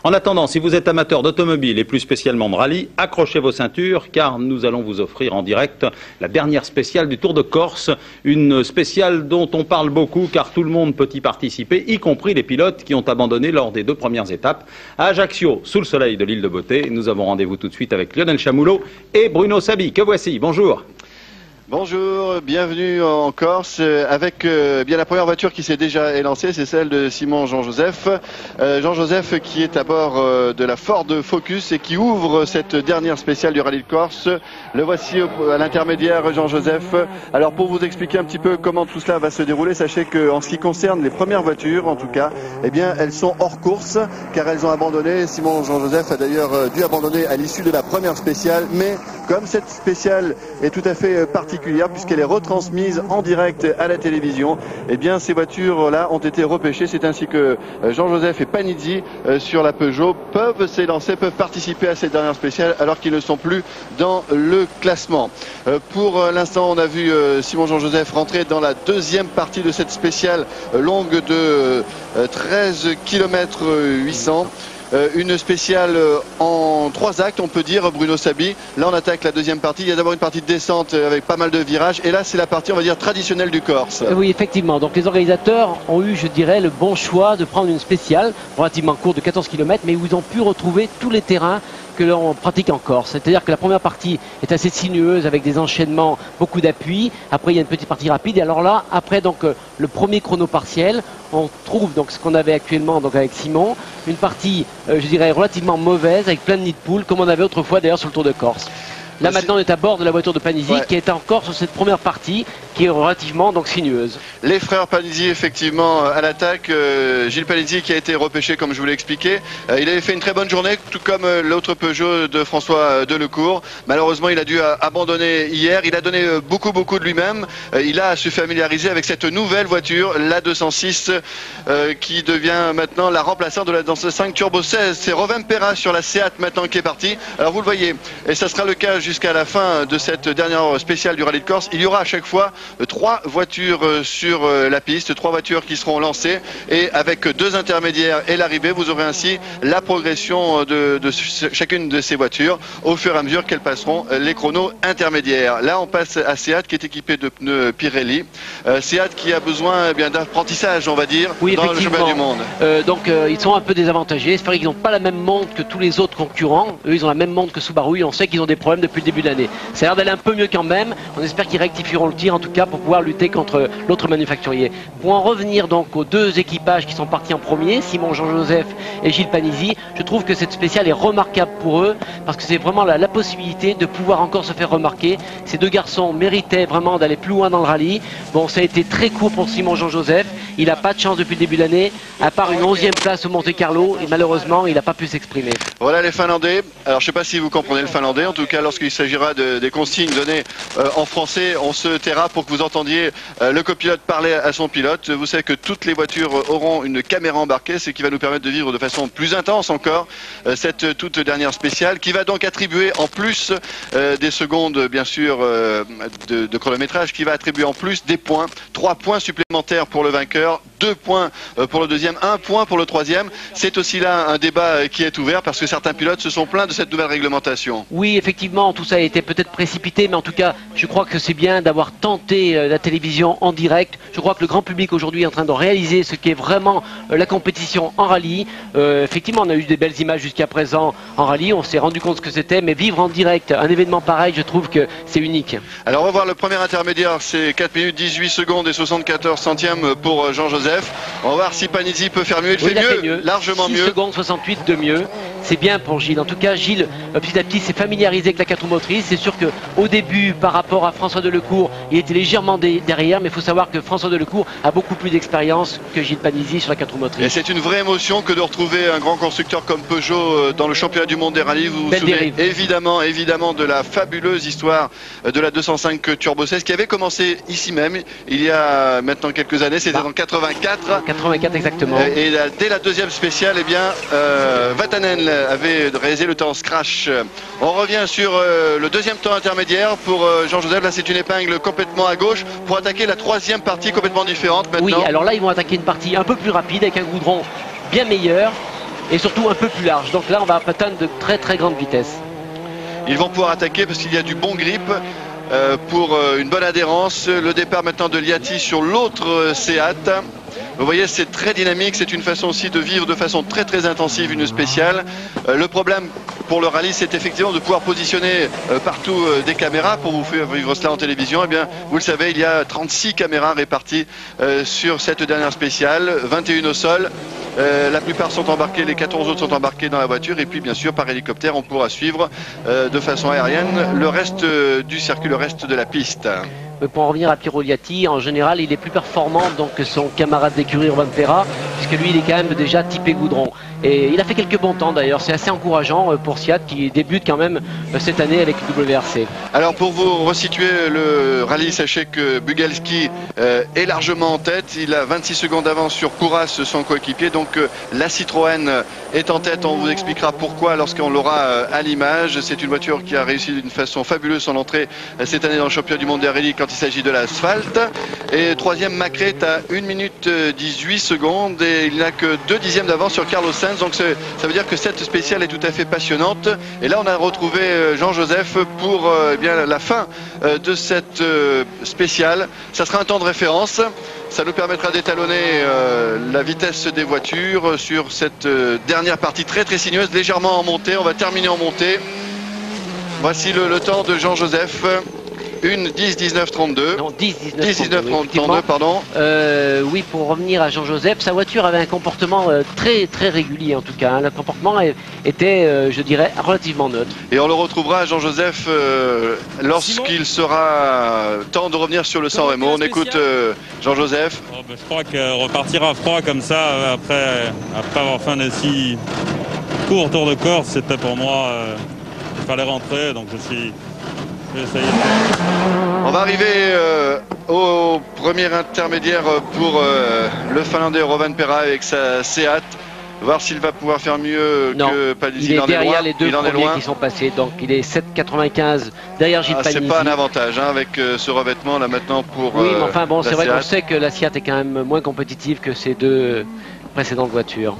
En attendant, si vous êtes amateur d'automobile et plus spécialement de rallye, accrochez vos ceintures car nous allons vous offrir en direct la dernière spéciale du Tour de Corse. Une spéciale dont on parle beaucoup car tout le monde peut y participer, y compris les pilotes qui ont abandonné lors des 2 premières étapes. À Ajaccio, sous le soleil de l'île de Beauté, nous avons rendez-vous tout de suite avec Lionel Chamoulot et Bruno Sabi, que voici. Bonjour. Bonjour, bienvenue en Corse avec bien la première voiture qui s'est déjà élancée, c'est celle de Simon Jean-Joseph. Jean-Joseph qui est à bord de la Ford Focus et qui ouvre cette dernière spéciale du Rallye de Corse. Le voici à l'intermédiaire, Jean-Joseph. Alors pour vous expliquer un petit peu comment tout cela va se dérouler, sachez qu'en ce qui concerne les premières voitures, en tout cas, eh bien elles sont hors course car elles ont abandonné. Simon Jean-Joseph a d'ailleurs dû abandonner à l'issue de la première spéciale, mais comme cette spéciale est tout à fait particulière puisqu'elle est retransmise en direct à la télévision, eh bien ces voitures-là ont été repêchées. C'est ainsi que Jean-Joseph et Panizzi sur la Peugeot peuvent s'élancer, peuvent participer à cette dernière spéciale alors qu'ils ne sont plus dans le classement. Pour l'instant, on a vu Simon Jean-Joseph rentrer dans la deuxième partie de cette spéciale longue de 13 km 800. Une spéciale en 3 actes, on peut dire, Bruno Sabi. Là on attaque la deuxième partie, il y a d'abord une partie de descente avec pas mal de virages et là c'est la partie, on va dire, traditionnelle du Corse. Oui, effectivement, donc les organisateurs ont eu, je dirais, le bon choix de prendre une spéciale relativement courte de 14 km, mais où ils ont pu retrouver tous les terrains que l'on pratique en Corse. C'est-à-dire que la première partie est assez sinueuse avec des enchaînements, beaucoup d'appui. Après, il y a une petite partie rapide. Et alors là, après donc le premier chrono partiel, on trouve donc ce qu'on avait actuellement donc avec Simon, une partie, je dirais, relativement mauvaise avec plein de nids de poules, comme on avait autrefois d'ailleurs sur le Tour de Corse. Là maintenant on est à bord de la voiture de Panizzi qui est encore sur cette première partie qui est relativement donc sinueuse. Les frères Panizzi effectivement à l'attaque, Gilles Panizzi qui a été repêché comme je vous l'ai expliqué. Il avait fait une très bonne journée tout comme l'autre Peugeot de François Delecourt. Malheureusement il a dû abandonner hier, il a donné beaucoup de lui-même. Il a se familiariser avec cette nouvelle voiture, la 206 qui devient maintenant la remplaçante de la 205 Turbo 16. C'est Rovem Perra sur la Seat maintenant qui est parti. Alors vous le voyez et ça sera le cas jusqu'à la fin de cette dernière spéciale du Rallye de Corse. Il y aura à chaque fois 3 voitures sur la piste, 3 voitures qui seront lancées et avec 2 intermédiaires et l'arrivée, vous aurez ainsi la progression de chacune de ces voitures au fur et à mesure qu'elles passeront les chronos intermédiaires. Là on passe à Seat qui est équipé de pneus Pirelli. Seat qui a besoin d'apprentissage, on va dire, dans le championnat du monde. Donc ils sont un peu désavantagés. C'est vrai qu'ils n'ont pas la même montre que tous les autres concurrents. Eux ils ont la même montre que Subaru et on sait qu'ils ont des problèmes depuis le début de l'année. Ça a l'air d'aller un peu mieux quand même. On espère qu'ils rectifieront le tir en tout cas pour pouvoir lutter contre l'autre manufacturier. Pour en revenir donc aux 2 équipages qui sont partis en premier, Simon Jean-Joseph et Gilles Panizzi, je trouve que cette spéciale est remarquable pour eux parce que c'est vraiment la possibilité de pouvoir encore se faire remarquer. Ces 2 garçons méritaient vraiment d'aller plus loin dans le rallye. Bon, ça a été très court pour Simon Jean-Joseph. Il n'a pas de chance depuis le début de l'année, à part une 11e place au Monte-Carlo et malheureusement il n'a pas pu s'exprimer. Voilà les Finlandais. Alors je ne sais pas si vous comprenez le finlandais, en tout cas lorsqu'il s'agira des consignes données en français, on se taira pour que vous entendiez le copilote parler à son pilote. Vous savez que toutes les voitures auront une caméra embarquée, ce qui va nous permettre de vivre de façon plus intense encore cette toute dernière spéciale qui va donc attribuer en plus des secondes bien sûr de chronométrage, qui va attribuer en plus des points, 3 points supplémentaires pour le vainqueur, 2 points pour le deuxième, 1 point pour le troisième. C'est aussi là un débat qui est ouvert parce que certains pilotes se sont plaints de cette nouvelle réglementation. Oui, effectivement, tout ça a été peut-être précipité, mais en tout cas, je crois que c'est bien d'avoir tenté la télévision en direct. Je crois que le grand public aujourd'hui est en train de réaliser ce qu'est vraiment la compétition en rallye. Effectivement, on a eu des belles images jusqu'à présent en rallye, on s'est rendu compte ce que c'était, mais vivre en direct un événement pareil, je trouve que c'est unique. Alors on va voir le premier intermédiaire, c'est 4 minutes 18 secondes et 74 centièmes pour Jean-Joseph. On va voir si Panizzi peut faire mieux, il fait mieux, largement 6 mieux. 6 secondes 68 de mieux. C'est bien pour Gilles. En tout cas, Gilles, petit à petit, s'est familiarisé avec la 4 roues motrices. C'est sûr qu'au début, par rapport à François Delecourt, il était légèrement derrière, mais il faut savoir que François Delecourt a beaucoup plus d'expérience que Gilles Panizzi sur la 4 roues motrices. Et c'est une vraie émotion que de retrouver un grand constructeur comme Peugeot dans le championnat du monde des rallyes. Vous vous souvenez évidemment de la fabuleuse histoire de la 205 Turbo 16 qui avait commencé ici même il y a maintenant quelques années, c'était en 84. 84 exactement. Et dès la deuxième spéciale, eh bien, Vatanen avait réalisé le temps scratch. On revient sur le deuxième temps intermédiaire pour Jean-Joseph. Là, c'est une épingle complètement à gauche pour attaquer la troisième partie complètement différente maintenant. Oui, alors là, ils vont attaquer une partie un peu plus rapide avec un goudron bien meilleur. et surtout un peu plus large. Donc là, on va atteindre de très très grandes vitesses. Ils vont pouvoir attaquer parce qu'il y a du bon grip pour une bonne adhérence. Le départ maintenant de Liati sur l'autre Seat. Vous voyez, c'est très dynamique, c'est une façon aussi de vivre de façon très très intensive une spéciale. Le problème pour le rallye, c'est effectivement de pouvoir positionner partout des caméras pour vous faire vivre cela en télévision. Eh bien, vous le savez, il y a 36 caméras réparties sur cette dernière spéciale, 21 au sol. La plupart sont embarqués, les 14 autres sont embarqués dans la voiture, et puis bien sûr par hélicoptère on pourra suivre de façon aérienne le reste du circuit, le reste de la piste. Mais pour en revenir à Piero Liati, en général, il est plus performant donc, que son camarade d'écurie Rovanpera, puisque lui, il est quand même déjà typé goudron. Et il a fait quelques bons temps d'ailleurs, c'est assez encourageant pour Siat qui débute quand même cette année avec le WRC. Alors pour vous resituer le rallye, sachez que Bugalski est largement en tête, il a 26 secondes d'avance sur Kouras, son coéquipier, donc la Citroën est en tête, on vous expliquera pourquoi lorsqu'on l'aura à l'image. C'est une voiture qui a réussi d'une façon fabuleuse son entrée cette année dans le championnat du monde des rallyes quand il s'agit de l'asphalte. Et troisième, Macré est à 1 minute 18 secondes et il n'a que 2 dixièmes d'avance sur Carlos Sainz, donc ça veut dire que cette spéciale est tout à fait passionnante. Et là on a retrouvé Jean-Joseph pour eh bien, la fin de cette spéciale. Ça sera un temps de référence. Ça nous permettra d'étalonner la vitesse des voitures sur cette dernière partie très très sinueuse, légèrement en montée. On va terminer en montée. Voici le temps de Jean-Joseph. 1:10:19:32. Non, 10:19:32, pardon. Oui, pour revenir à Jean-Joseph, sa voiture avait un comportement très très régulier en tout cas. Hein. Le comportement était, je dirais, relativement neutre. Et on le retrouvera, Jean-Joseph, lorsqu'il sera temps de revenir sur le San Remo. On écoute Jean-Joseph. Oh, je crois que repartir à froid comme ça, après avoir fait un si court Tour de Corse, c'était pour moi, il fallait rentrer, donc je suis... On va arriver au premier intermédiaire pour le Finlandais Rovanpera avec sa Seat. Voir s'il va pouvoir faire mieux que Panizzi. Il est derrière les deux premiers qui sont passés, donc il est 7,95 derrière Gilles Panizzi. C'est pas un avantage hein, avec ce revêtement là maintenant pour. Oui, mais enfin bon, c'est vrai qu'on sait que la Seat est quand même moins compétitive que ces deux précédentes voitures.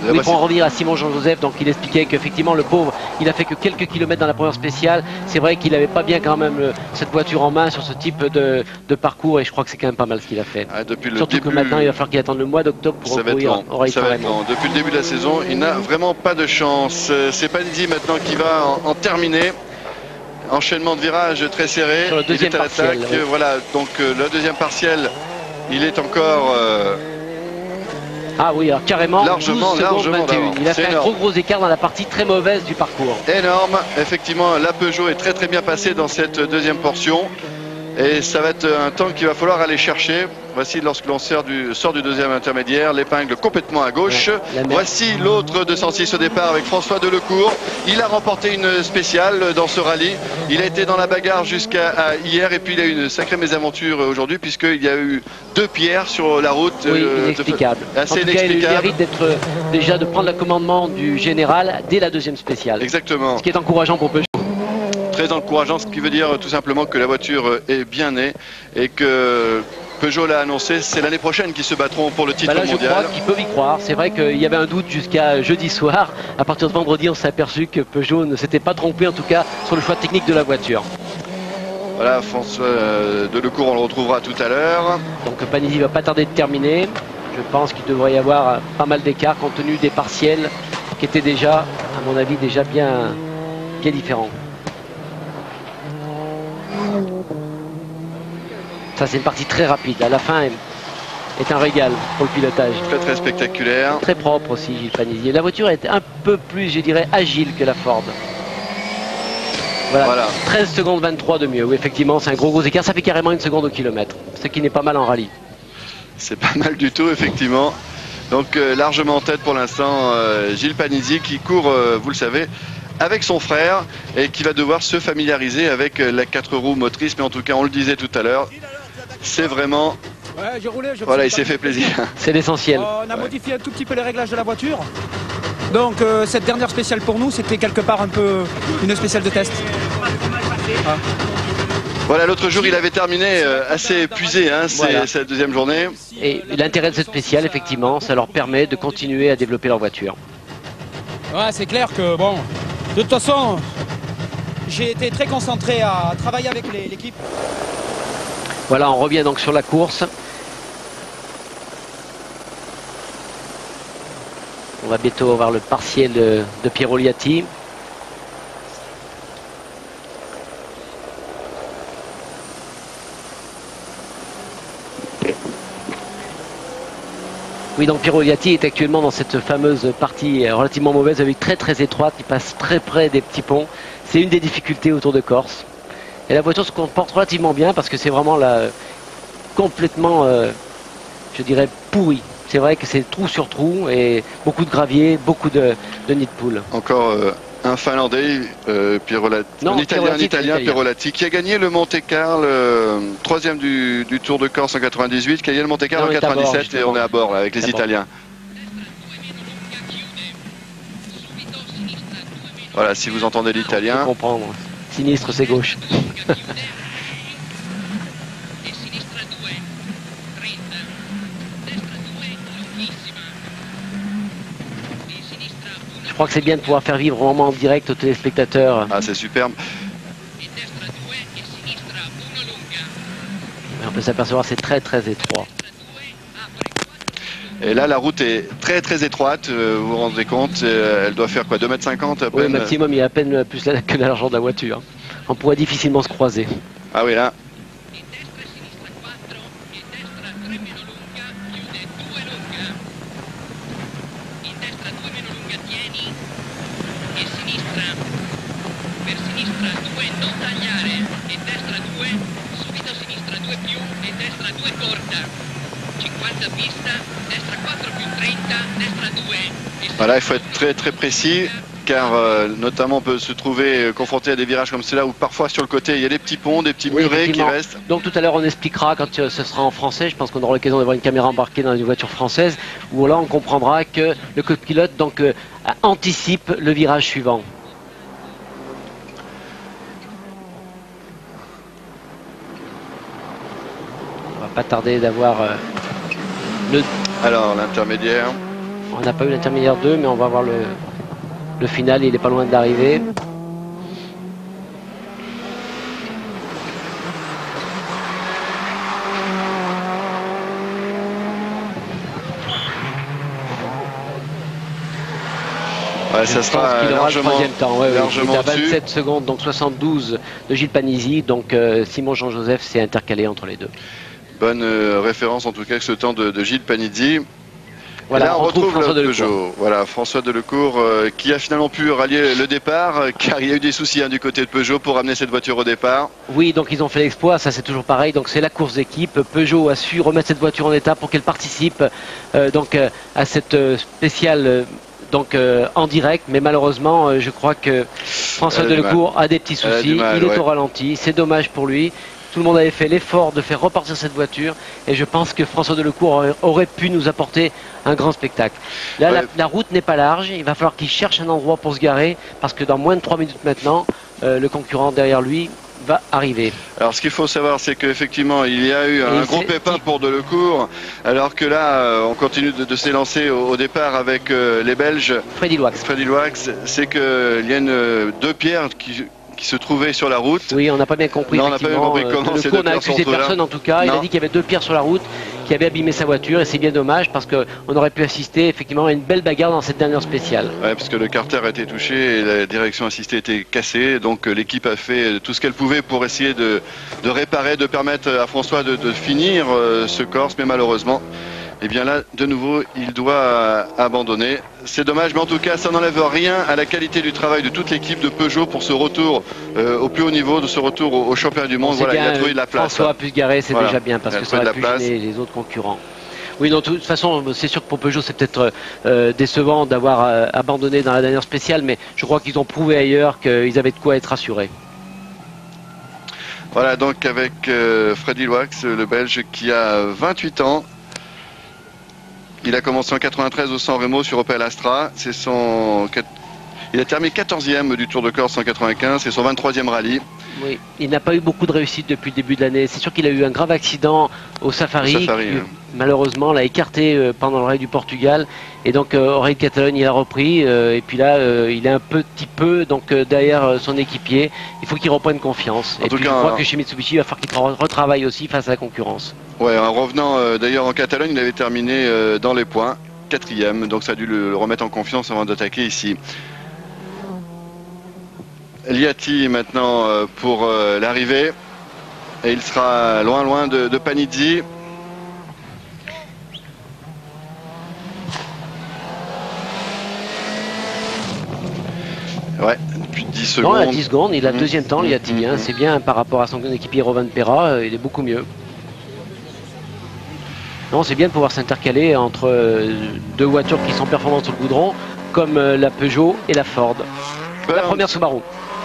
Oui, pour en revenir à Simon Jean-Joseph, donc il expliquait qu'effectivement le pauvre, il a fait que quelques kilomètres dans la première spéciale. C'est vrai qu'il n'avait pas bien quand même cette voiture en main sur ce type de parcours et je crois que c'est quand même pas mal ce qu'il a fait. Ah, depuis Surtout que maintenant il va falloir qu'il attende le mois d'octobre pour recourir au Rallye San Remo. Depuis le début de la saison, il n'a vraiment pas de chance. C'est Panizzi maintenant qui va en terminer. Enchaînement de virages très serré. Sur le deuxième partiel. Oui. Voilà, donc le deuxième partiel, il est encore... Ah oui, alors carrément, largement 21. Il a fait un gros écart dans la partie très mauvaise du parcours. Énorme, effectivement, la Peugeot est très bien passée dans cette deuxième portion. Et ça va être un temps qu'il va falloir aller chercher. Voici lorsque l'on sort du deuxième intermédiaire, l'épingle complètement à gauche. Ouais, voici l'autre 206 au départ avec François Delecourt. Il a remporté une spéciale dans ce rallye. Il a été dans la bagarre jusqu'à hier et puis il a eu une sacrée mésaventure aujourd'hui puisqu'il y a eu 2 pierres sur la route. Oui, inexplicable. Assez en tout cas, il mérite déjà de prendre le commandement du général dès la deuxième spéciale. Exactement. Ce qui est encourageant pour Peugeot. Très encourageant, ce qui veut dire tout simplement que la voiture est bien née et que Peugeot l'a annoncé, c'est l'année prochaine qu'ils se battront pour le titre mondial. Je crois qu'ils peuvent y croire. C'est vrai qu'il y avait un doute jusqu'à jeudi soir. À partir de vendredi, on s'est aperçu que Peugeot ne s'était pas trompé, en tout cas, sur le choix technique de la voiture. Voilà, François Delecourt, on le retrouvera tout à l'heure. Donc Panizzi va pas tarder de terminer. Je pense qu'il devrait y avoir pas mal d'écart compte tenu des partiels qui étaient déjà, à mon avis, déjà bien différents. Ça, c'est une partie très rapide. À la fin, est un régal pour le pilotage. Très spectaculaire. Très propre aussi, Gilles Panizzi. La voiture est un peu plus, je dirais, agile que la Ford. Voilà. 13 secondes 23 de mieux. Oui, effectivement, c'est un gros écart. Ça fait carrément 1 seconde au kilomètre. Ce qui n'est pas mal en rallye. C'est pas mal du tout, effectivement. Donc, largement en tête pour l'instant, Gilles Panizzi qui court, vous le savez, avec son frère et qui va devoir se familiariser avec la 4 roues motrices. Mais en tout cas, on le disait tout à l'heure, c'est vraiment... Ouais, voilà, il s'est fait plaisir. C'est l'essentiel. On a modifié un tout petit peu les réglages de la voiture. Donc cette dernière spéciale pour nous, c'était quelque part un peu une spéciale de test. Ah. Voilà, l'autre jour, il avait terminé assez épuisé, hein, Voilà. cette deuxième journée. Et l'intérêt de cette spéciale, effectivement, ça leur permet de continuer à développer leur voiture. Ouais, c'est clair que, bon, de toute façon, j'ai été très concentré à travailler avec l'équipe. Voilà, on revient donc sur la course. On va bientôt avoir le partiel de Piero Liatti. Oui, donc Piero Liatti est actuellement dans cette fameuse partie relativement mauvaise, avec très étroite, il passe très près des petits ponts. C'est une des difficultés autour de Corse. Et la voiture se comporte relativement bien parce que c'est vraiment là complètement, je dirais, pourri. C'est vrai que c'est trou sur trou et beaucoup de gravier, beaucoup de nid de poule. Encore un Finlandais, Non, un Italien, Piero Latti, qui a gagné le Monte-Carlo, troisième du Tour de Corse en 98, qui a gagné le Monte-Carlo en on est à bord, 97 et justement. on est à bord là, avec les À bord. Italiens. Voilà, si vous entendez Faut l'italien. comprendre. Sinistre, c'est gauche. Je crois que c'est bien de pouvoir faire vivre vraiment en direct aux téléspectateurs. Ah, c'est superbe. On peut s'apercevoir, c'est très étroit. Et là, la route est très étroite, vous vous rendez compte, elle doit faire quoi, 2,50 m à Oui, peine. maximum, il y a à peine plus que la largeur de la voiture. On pourrait difficilement se croiser. Ah oui, là. Voilà, il faut être très précis, car notamment on peut se trouver confronté à des virages comme cela où parfois sur le côté il y a des petits ponts, des petits Oui, murets qui effectivement. restent. Donc tout à l'heure on expliquera quand ce sera en français, je pense qu'on aura l'occasion d'avoir une caméra embarquée dans une voiture française, où là on comprendra que le copilote donc anticipe le virage suivant. On va pas tarder d'avoir le... Alors l'intermédiaire. On n'a pas eu l'intermédiaire 2, mais on va voir le final, il est pas loin d'arriver. Ouais, ça sera qu'il aura le largement, troisième temps. Ouais, largement il est à dessus. 27 secondes, donc 72 de Gilles Panizzi. Donc Simon Jean-Joseph s'est intercalé entre les deux. Bonne référence en tout cas avec ce temps de Gilles Panizzi. Voilà, et là on retrouve François le Delecourt. Peugeot. Voilà, François Delecourt qui a finalement pu rallier le départ, car il y a eu des soucis du côté de Peugeot pour amener cette voiture au départ. Oui, donc ils ont fait l'exploit, ça c'est toujours pareil, donc c'est la course d'équipe. Peugeot a su remettre cette voiture en état pour qu'elle participe à cette spéciale en direct, mais malheureusement je crois que François Delecourt a des petits soucis, il est au ralenti, c'est dommage pour lui. Tout le monde avait fait l'effort de faire repartir cette voiture et je pense que François Delecourt aurait pu nous apporter un grand spectacle. Là, la route n'est pas large, il va falloir qu'il cherche un endroit pour se garer parce que dans moins de 3 minutes maintenant, le concurrent derrière lui va arriver. Alors ce qu'il faut savoir, c'est qu'effectivement il y a eu un gros pépin pour Delecourt, alors que là on continue de s'élancer au départ avec les Belges. Freddy Loax. C'est qu'il y a deux pierres qui se trouvaient sur la route. Oui, on n'a pas bien compris. Non, on n'a pas bien compris comment ces deux pierres sont accusé personne en tout cas. Non. Il a dit qu'il y avait 2 pierres sur la route qui avaient abîmé sa voiture et c'est bien dommage parce qu'on aurait pu assister effectivement à une belle bagarre dans cette dernière spéciale. Ouais, parce que le carter a été touché et la direction assistée était cassée. Donc l'équipe a fait tout ce qu'elle pouvait pour essayer de réparer, de permettre à François de finir ce Corse, mais malheureusement, et bien là, de nouveau, il doit abandonner. C'est dommage, mais en tout cas, ça n'enlève rien à la qualité du travail de toute l'équipe de Peugeot pour ce retour au plus haut niveau, de ce retour au championnat du monde. Voilà, il a trouvé de la place. François a pu se garer, c'est Voilà. déjà bien parce que ça aurait pu gêner les autres concurrents. Oui, de toute façon, c'est sûr que pour Peugeot, c'est peut-être décevant d'avoir abandonné dans la dernière spéciale, mais je crois qu'ils ont prouvé ailleurs qu'ils avaient de quoi être rassurés. Voilà, donc avec Freddy Loax, le Belge qui a 28 ans. Il a commencé en 93 au San Remo sur Opel Astra. Il a terminé 14e du Tour de Corse en 95. C'est son 23e rallye. Oui, il n'a pas eu beaucoup de réussite depuis le début de l'année. C'est sûr qu'il a eu un grave accident au Safari, qui, malheureusement, l'a écarté pendant le Raid du Portugal. Et donc, au Raid de Catalogne, il a repris. Et puis là, il est un petit peu donc, derrière son équipier. Il faut qu'il reprenne confiance. Et puis, je crois que chez Mitsubishi, il va falloir qu'il retravaille aussi face à la concurrence. Ouais, en revenant d'ailleurs en Catalogne, il avait terminé dans les points, 4e. Donc, ça a dû le remettre en confiance avant d'attaquer ici. Liati maintenant pour l'arrivée et il sera loin de Panizzi. Ouais, depuis 10 secondes. Non, à 10 secondes, il a deuxième temps Liati, hein, c'est bien par rapport à son équipier Rovan Perra, il est beaucoup mieux. Non, c'est bien de pouvoir s'intercaler entre deux voitures qui sont performantes sur le goudron, comme la Peugeot et la Ford. La première Subaru.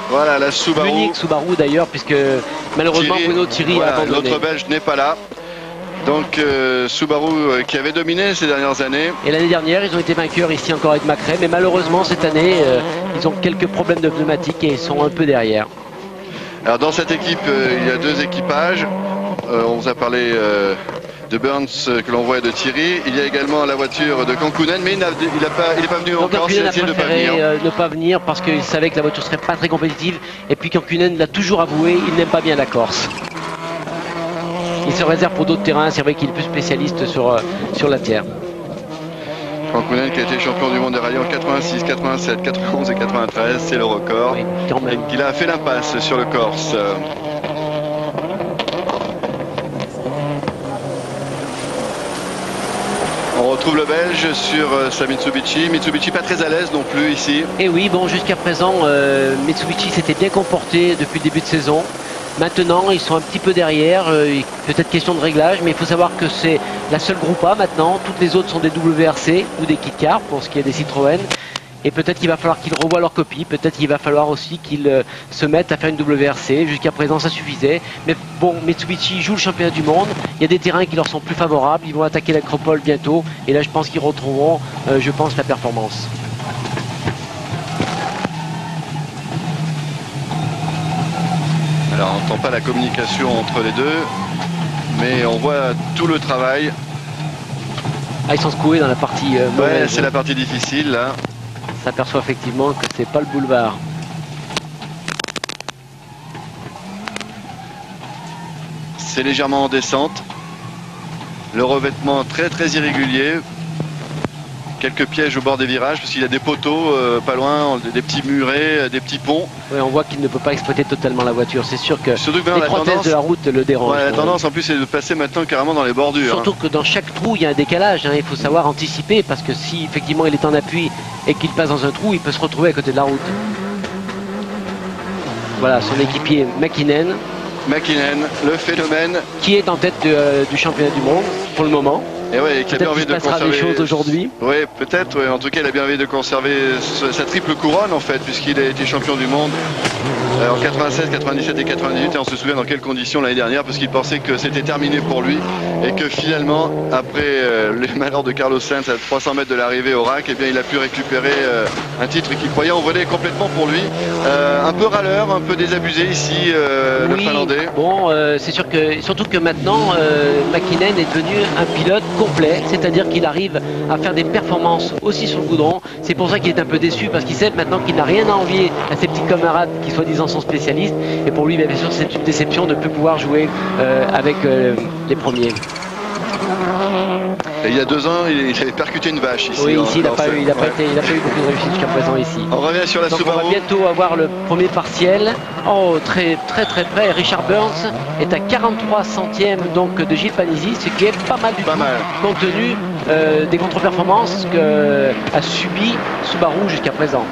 Voilà la Subaru. L'unique Subaru d'ailleurs, puisque malheureusement Bruno Thierry a abandonné. L'autre Belge n'est pas là. Donc Subaru qui avait dominé ces dernières années. Et l'année dernière, ils ont été vainqueurs ici encore avec Macrae, mais malheureusement cette année, ils ont quelques problèmes de pneumatique et ils sont un peu derrière. Alors dans cette équipe, il y a deux équipages. On vous a parlé de Burns que l'on voit de Thierry. Il y a également la voiture de Kankkunen, mais il n'est pas venu encore. Il a préféré ne pas venir parce qu'il savait que la voiture serait pas très compétitive. Et puis Kankkunen l'a toujours avoué, il n'aime pas bien la Corse. Il se réserve pour d'autres terrains. C'est vrai qu'il est plus spécialiste sur la terre. Kankkunen qui a été champion du monde des rallyes en 86, 87, 91 et 93, c'est le record. Oui, quand même. Il a fait l'impasse sur le Corse. On retrouve le Belge sur sa Mitsubishi. Mitsubishi pas très à l'aise non plus ici. Et oui, bon, jusqu'à présent, Mitsubishi s'était bien comporté depuis le début de saison. Maintenant, ils sont un petit peu derrière. Peut-être question de réglage, mais il faut savoir que c'est la seule groupe A maintenant. Toutes les autres sont des WRC ou des kit cars pour ce qui est des Citroën. Et peut-être qu'il va falloir qu'ils revoient leur copie. Peut-être qu'il va falloir aussi qu'ils se mettent à faire une WRC. Jusqu'à présent, ça suffisait. Mais bon, Mitsubishi joue le championnat du monde. Il y a des terrains qui leur sont plus favorables. Ils vont attaquer l'Acropole bientôt. Et là, je pense qu'ils retrouveront, la performance. Alors, on n'entend pas la communication entre les deux. Mais on voit tout le travail. Ah, ils sont secoués dans la partie mauvaise. Ouais, c'est la partie difficile, là. On s'aperçoit effectivement que c'est pas le boulevard. C'est légèrement en descente. Le revêtement très irrégulier. Quelques pièges au bord des virages parce qu'il y a des poteaux pas loin, des petits murets, des petits ponts. Oui, on voit qu'il ne peut pas exploiter totalement la voiture. C'est sûr que les l'étroitesse de la route le dérange. Ouais, la tendance en plus c'est de passer maintenant carrément dans les bordures. Surtout que dans chaque trou il y a un décalage. Hein. Il faut savoir anticiper parce que si effectivement il est en appui et qu'il passe dans un trou, il peut se retrouver à côté de la route. Voilà son équipier Mäkinen. Mäkinen, le phénomène. Qui est en tête du championnat du monde pour le moment. Et ouais, qui a bien envie de conserver des choses aujourd'hui. Oui, peut-être. Ouais. En tout cas, il a bien envie de conserver sa triple couronne en fait, puisqu'il a été champion du monde en 96, 97 et 98. Et on se souvient dans quelles conditions l'année dernière, parce qu'il pensait que c'était terminé pour lui et que finalement, après les malheurs de Carlos Sainz à 300 mètres de l'arrivée au RAC, eh bien, il a pu récupérer un titre qu'il croyait envolé complètement pour lui. Un peu râleur, un peu désabusé ici, le Finlandais. Bon, c'est sûr que surtout que maintenant, Mäkinen est devenu un pilote complet, c'est-à-dire qu'il arrive à faire des performances aussi sur le goudron. C'est pour ça qu'il est un peu déçu parce qu'il sait maintenant qu'il n'a rien à envier à ses petits camarades qui soi-disant sont spécialistes. Et pour lui, bien sûr, c'est une déception de ne plus pouvoir jouer avec les premiers. Et il y a 2 ans, il avait percuté une vache ici. Oui, ici, il n'a pas eu beaucoup de réussite jusqu'à présent ici. On revient sur la Subaru. On va bientôt avoir le premier partiel. Oh, très près. Richard Burns est à 43 centièmes donc de Gilles Panizzi, ce qui est pas mal du tout, compte tenu des contre-performances qu'a subi Subaru jusqu'à présent.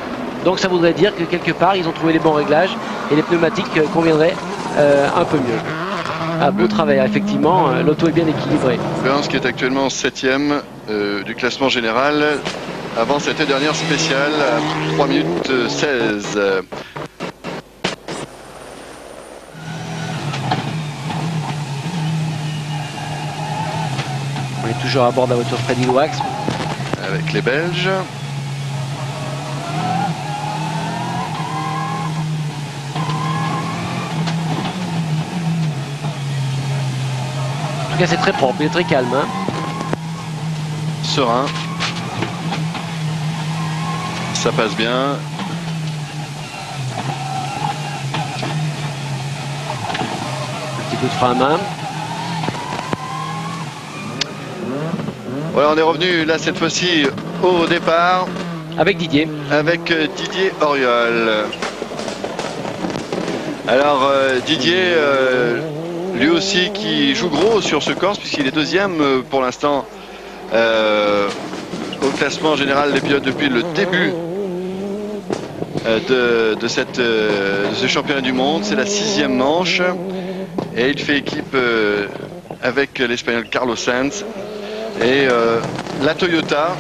Donc ça voudrait dire que quelque part, ils ont trouvé les bons réglages et les pneumatiques conviendraient un peu mieux. Ah, beau travail, effectivement, l'auto est bien équilibrée. Burns qui est actuellement 7e du classement général avant cette dernière spéciale à 3 minutes 16. On est toujours à bord de la voiture Freddy Loax. Avec les Belges. tout cas, c'est très propre, il est très calme. Hein. Serein. Ça passe bien. Petit coup de frein à main. Voilà, on est revenu là cette fois-ci au départ Avec Didier. avec Didier Auriol. Alors Didier, lui aussi qui joue gros sur ce Corse puisqu'il est deuxième pour l'instant au classement général des pilotes depuis le début de ce championnat du monde. C'est la 6e manche et il fait équipe avec l'Espagnol Carlos Sainz et la Toyota.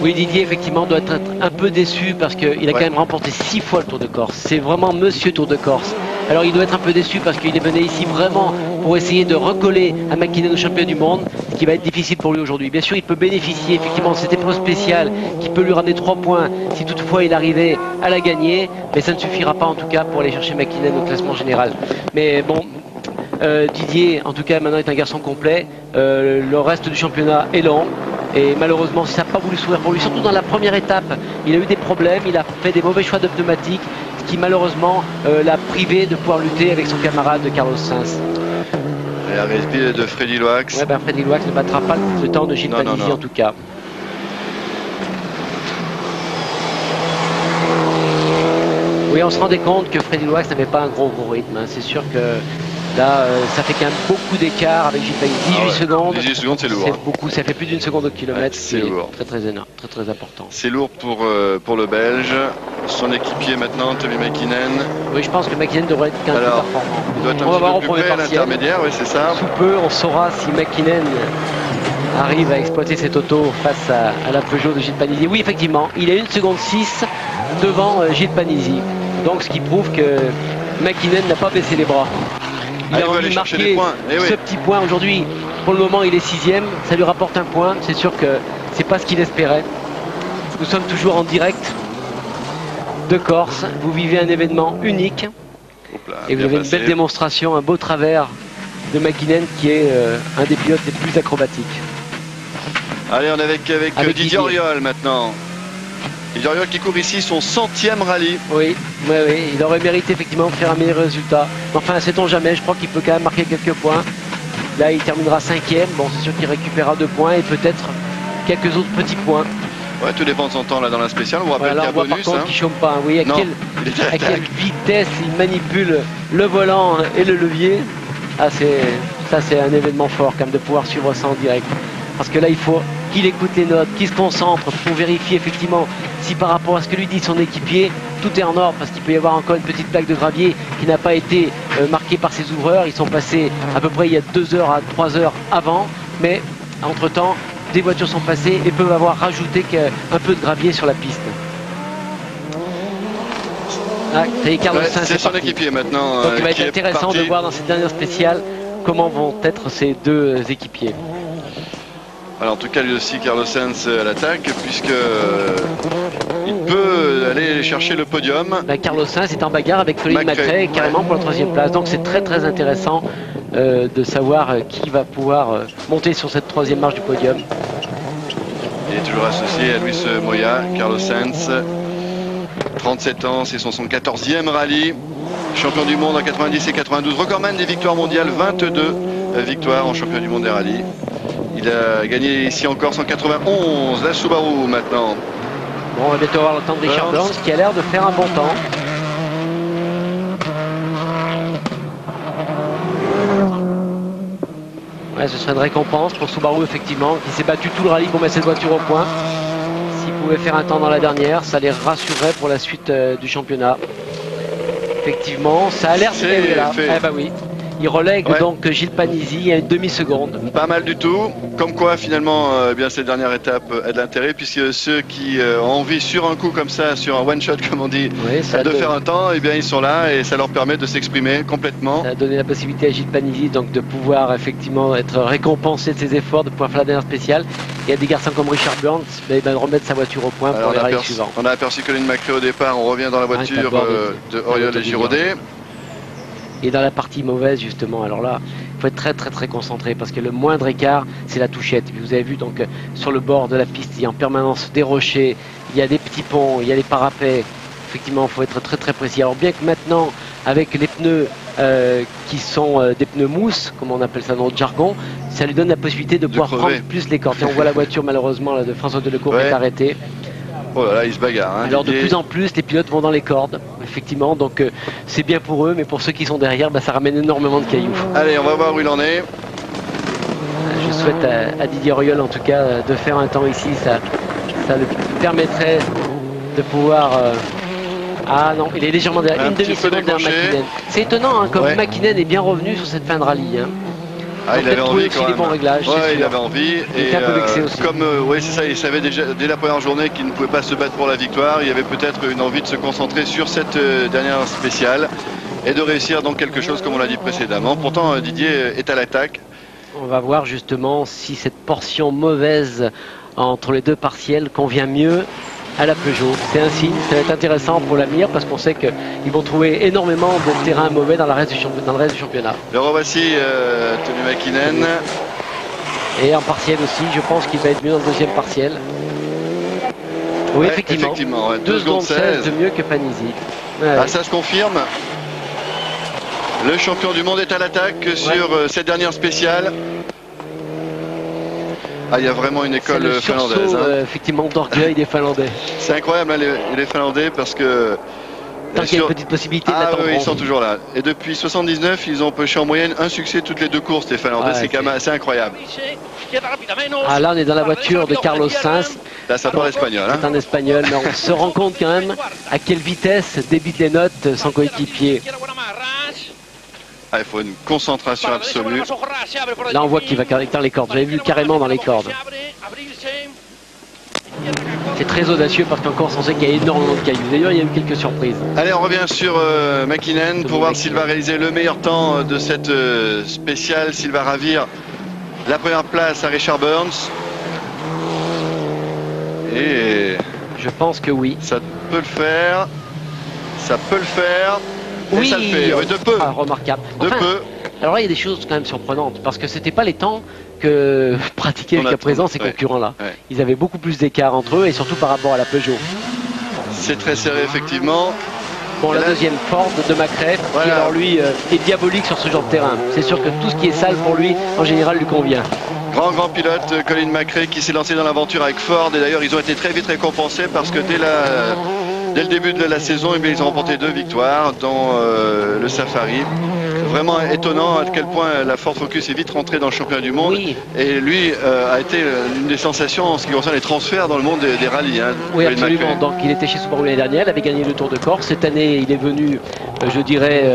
Oui, Didier, effectivement, doit être un peu déçu parce qu'il a quand même remporté 6 fois le Tour de Corse. C'est vraiment Monsieur Tour de Corse. Alors, il doit être un peu déçu parce qu'il est venu ici vraiment pour essayer de recoller à McKinnon au championnat du monde, ce qui va être difficile pour lui aujourd'hui. Bien sûr, il peut bénéficier effectivement de cette épreuve spéciale qui peut lui ramener 3 points si toutefois il arrivait à la gagner, mais ça ne suffira pas en tout cas pour aller chercher McKinnon au classement général. Mais bon, Didier, en tout cas, maintenant est un garçon complet. Le reste du championnat est lent. Et malheureusement, ça n'a pas voulu s'ouvrir pour lui. Surtout dans la première étape, il a eu des problèmes. Il a fait des mauvais choix de pneumatiques, ce qui malheureusement l'a privé de pouvoir lutter avec son camarade Carlos Sainz. Et l'arrivée de Freddy Loax. Ouais, ben Freddy Loax ne battra pas le temps de Gilles Panizzi en tout cas. Oui, on se rendait compte que Freddy Loax n'avait pas un gros rythme. Hein. C'est sûr que là, ça fait quand même beaucoup d'écart avec Gilles Panizzi. 18 secondes. 18 secondes, c'est lourd. C'est beaucoup, ça fait plus d'une seconde au kilomètre. C'est lourd. Très énorme, très important. C'est lourd pour le Belge. Son équipier maintenant, Tommy McKinnon. Oui, je pense que McKinnon devrait être quand même plus performant. Il doit être On va voir un au petit peu premier plus près à partiel. l'intermédiaire, oui, c'est ça. Sous peu, on saura si McKinnon arrive à exploiter cette auto face à la Peugeot de Gilles Panizzi. Oui, effectivement, il est 1 seconde 6 devant Gilles Panizzi. Donc, ce qui prouve que McKinnon n'a pas baissé les bras. Il a envie de marquer ce petit point aujourd'hui. Pour le moment, il est 6e. Ça lui rapporte un point. C'est sûr que c'est pas ce qu'il espérait. Nous sommes toujours en direct de Corse. Vous vivez un événement unique. Et vous avez une belle démonstration, un beau travers de McKinnon qui est un des pilotes les plus acrobatiques. Allez, on est avec Didier Auriol maintenant. Didier Auriol qui court ici son 100e rallye. Oui, il aurait mérité effectivement de faire un meilleur résultat. Enfin, sait-on jamais, je crois qu'il peut quand même marquer quelques points. Là, il terminera 5e. Bon, c'est sûr qu'il récupérera 2 points et peut-être quelques autres petits points. Ouais, tout dépend de son temps là dans la spéciale. On vous rappelle qu'il y a bonus. Par contre, qu'il chôme pas. Oui, à quelle vitesse il manipule le volant et le levier. Ah, ça, c'est un événement fort quand même de pouvoir suivre ça en direct. Parce que là, il faut qu'il écoute les notes, qu'il se concentre pour vérifier effectivement si par rapport à ce que lui dit son équipier, tout est en ordre. Parce qu'il peut y avoir encore une petite plaque de gravier qui n'a pas été marquée par ses ouvreurs. Ils sont passés à peu près il y a 2 heures à 3 heures avant. Mais entre-temps, des voitures sont passées et peuvent avoir rajouté un peu de gravier sur la piste. Ah, Carlos Sainz, c'est son équipier maintenant. Donc il va être intéressant de voir dans cette dernière spéciale comment vont être ces 2 équipiers. Alors en tout cas lui aussi Carlos Sainz à l'attaque puisque il peut aller chercher le podium. Carlos Sainz est en bagarre avec Colin McRae carrément pour la 3e place. Donc c'est très intéressant de savoir qui va pouvoir monter sur cette 3e marche du podium. Il est toujours associé à Luis Moya, Carlos Sainz. 37 ans, c'est son 14e rallye. Champion du monde en 90 et 92. Recordman des victoires mondiales, 22 victoires en champion du monde des rallyes. Il a gagné ici en Corse en 91, la Subaru maintenant. Bon, on va bientôt avoir le temps de Richard Burns qui a l'air de faire un bon temps. Ouais, ce serait une récompense pour Subaru effectivement, qui s'est battu tout le rallye pour mettre cette voiture au point. S'ils pouvaient faire un temps dans la dernière, ça les rassurerait pour la suite du championnat. Effectivement, ça a l'air de gagner là. Eh bah oui. Il relègue donc Gilles Panizzi à une demi-seconde. Pas mal du tout. Comme quoi finalement bien cette dernière étape a de l'intérêt puisque ceux qui ont envie sur un coup comme ça, sur un one shot comme on dit, de faire un temps, eh bien ils sont là et ça leur permet de s'exprimer complètement. Ça a donné la possibilité à Gilles Panizzi donc de pouvoir effectivement être récompensé de ses efforts, de pouvoir faire la dernière spéciale. Il y a des garçons comme Richard Burns, mais de remettre sa voiture au point pour les rallyes suivants. On a aperçu Colin McRae au départ, on revient dans la voiture de Auriol et Giraudet. Et dans la partie mauvaise justement, alors là, Il faut être très très très concentré parce que le moindre écart, c'est la touchette. Vous avez vu donc sur le bord de la piste, il y a en permanence des rochers, il y a des petits ponts, il y a des parapets. Effectivement, il faut être très très précis. Alors bien que maintenant, avec les pneus qui sont des pneus mousse, comme on appelle ça dans notre jargon, ça lui donne la possibilité de pouvoir prendre plus les cordes. Et on voit la voiture malheureusement là, de François Delecourt est arrêtée. Oh là là, il se bagarre. Hein. Alors de plus en plus, les pilotes vont dans les cordes, effectivement, donc c'est bien pour eux, mais pour ceux qui sont derrière, ça ramène énormément de cailloux. Allez, on va voir où il en est. Je souhaite à Didier Auriol, en tout cas, de faire un temps ici, ça le permettrait de pouvoir... Ah non, il est légèrement derrière, une demi-seconde derrière McKinnon. C'est étonnant, hein, comme McKinnon est bien revenu sur cette fin de rallye. Hein. Ah, il avait envie quand même. Les bons réglages, il avait envie. Il était un peu vexé aussi. Comme, oui, c'est ça, il savait déjà dès la première journée qu'il ne pouvait pas se battre pour la victoire. Il y avait peut-être une envie de se concentrer sur cette dernière spéciale et de réussir donc quelque chose comme on l'a dit précédemment. Pourtant, Didier est à l'attaque. On va voir justement si cette portion mauvaise entre les deux partiels convient mieux à la Peugeot. C'est un signe, ça va être intéressant pour l'avenir parce qu'on sait qu'ils vont trouver énormément de terrain mauvais dans le reste du championnat. Le revoici, Tony McKinnon. Et en partiel aussi, je pense qu'il va être mieux dans le deuxième partiel. Oui, ouais, effectivement. Ouais, 2 secondes 16 de mieux que Panizzi. Ouais. Ah, ça se confirme. Le champion du monde est à l'attaque sur cette dernière spéciale. Ah, il y a vraiment une école finlandaise. Hein. Effectivement, d'orgueil des Finlandais. C'est incroyable, hein, les Finlandais, parce que... Tant qu'il y a une petite possibilité de oui, ils sont toujours là. Et depuis 79, ils ont pêché en moyenne un succès toutes les 2 courses, les Finlandais. C'est quand même assez incroyable. Ah, là, on est dans la voiture de Carlos Sainz. Là, ça parle espagnol. C'est un espagnol, mais on se rend compte quand même à quelle vitesse débite les notes son coéquipier. Ah, il faut une concentration absolue. Là, on voit qu'il va dans les cordes. J'avais vu carrément dans les cordes. C'est très audacieux parce qu'encore on sait qu'il y a énormément de cailloux. D'ailleurs, il y a eu quelques surprises. Allez, on revient sur McKinnon pour voir s'il va réaliser le meilleur temps de cette spéciale, s'il va ravir la première place à Richard Burns. Et je pense que oui. Ça peut le faire. Ça peut le faire. Et oui, ça le fait. Oui, de peu. Ah, remarquable. De peu. Alors là, il y a des choses quand même surprenantes parce que c'était pas les temps que pratiquaient jusqu'à présent ces concurrents-là. Ouais. Ils avaient beaucoup plus d'écart entre eux et surtout par rapport à la Peugeot. C'est très serré effectivement. Bon, la deuxième Ford de Macrae, qui alors lui est diabolique sur ce genre de terrain. C'est sûr que tout ce qui est sale pour lui, en général, lui convient. Grand pilote, Colin Macrae, qui s'est lancé dans l'aventure avec Ford. Et d'ailleurs, ils ont été très vite récompensés parce que dès le début de la saison, ils ont remporté 2 victoires dans le Safari. Vraiment étonnant à quel point la Ford Focus est vite rentrée dans le championnat du monde. Oui. Et lui a été une des sensations en ce qui concerne les transferts dans le monde des rallyes. Hein, oui, absolument. Donc il était chez Subaru l'année dernière, il avait gagné le Tour de Corse. Cette année, il est venu, je dirais,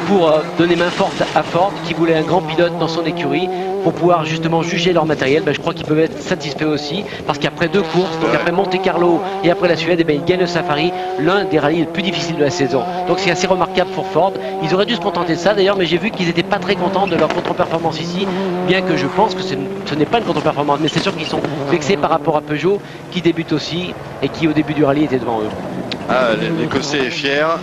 pour donner main forte à Ford, qui voulait un grand pilote dans son écurie, pour pouvoir justement juger leur matériel. Je crois qu'ils peuvent être satisfaits aussi, parce qu'après 2 courses, donc après Monte Carlo et après la Suède, ils gagnent le Safari, l'un des rallyes les plus difficiles de la saison. Donc c'est assez remarquable pour Ford. Ils auraient dû se contenter de ça d'ailleurs, mais j'ai vu qu'ils n'étaient pas très contents de leur contre-performance ici, bien que je pense que ce n'est pas une contre-performance, mais c'est sûr qu'ils sont vexés par rapport à Peugeot, qui débute aussi et qui au début du rallye était devant eux. Ah, l'Écossais est fier.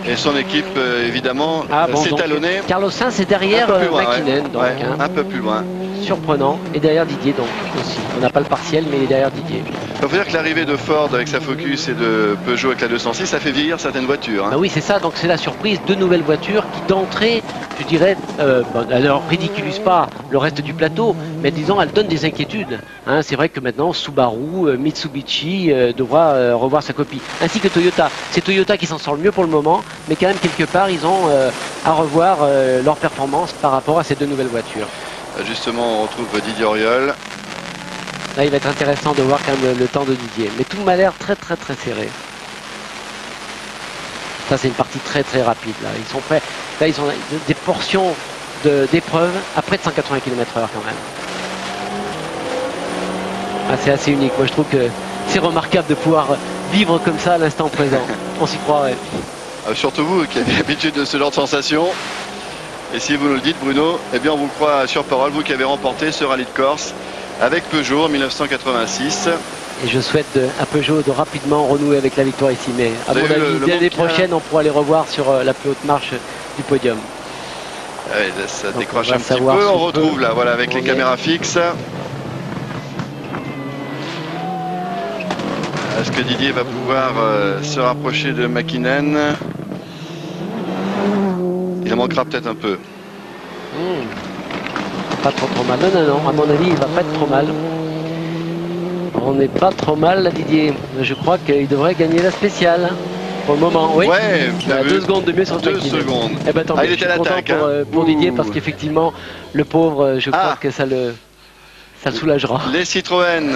Et son équipe, évidemment, s'est talonnée. Carlos Sainz est derrière McKinnon, donc, un peu plus loin. Surprenant. Et derrière Didier, donc, aussi. On n'a pas le partiel, mais il est derrière Didier. Il faut dire que l'arrivée de Ford avec sa Focus et de Peugeot avec la 206, ça fait vieillir certaines voitures. Hein. Ah oui, c'est ça. Donc, c'est la surprise. 2 nouvelles voitures qui, d'entrée, je dirais, alors ridiculisent pas le reste du plateau, mais disons, elles donnent des inquiétudes. Hein, c'est vrai que maintenant, Subaru, Mitsubishi devra revoir sa copie. Ainsi que Toyota. C'est Toyota qui s'en sort le mieux pour le moment, mais quand même, quelque part, ils ont à revoir leur performance par rapport à ces 2 nouvelles voitures. Justement, on retrouve Didier Auriol. Là, il va être intéressant de voir quand même le temps de Didier. Mais tout m'a l'air très serré. Ça, c'est une partie très rapide. Là, ils sont prêts. Là, ils ont des portions d'épreuve à près de 180 km/h quand même. Ah, c'est assez unique. Moi, je trouve que c'est remarquable de pouvoir vivre comme ça à l'instant présent. On s'y croirait. Surtout vous qui avez l'habitude de ce genre de sensation. Et si vous nous le dites, Bruno, eh bien on vous croit sur parole, vous qui avez remporté ce rallye de Corse avec Peugeot en 1986. Et je souhaite à Peugeot de rapidement renouer avec la victoire ici. Mais à mon avis, dès l'année prochaine, on pourra les revoir sur la plus haute marche du podium. Ouais, ça Donc, décroche on va un petit savoir peu. sous On retrouve peu. là, voilà, avec les On est- caméras fixes. Est-ce que Didier va pouvoir se rapprocher de McKinnon? Il en manquera peut-être un peu. Pas trop mal. Non, non, non. À mon avis, il va pas être trop mal. On n'est pas trop mal, là, Didier. Je crois qu'il devrait gagner la spéciale. Pour le moment, oui. Ouais, Il a bien 2 vu. secondes de mieux sur 2 McKinnon. secondes. Eh ben, tant Ah, mieux. il était Je à suis content l'attaque, hein. pour Didier Ouh. parce qu'effectivement, le pauvre, je crois que ça le soulagera. Les Citroën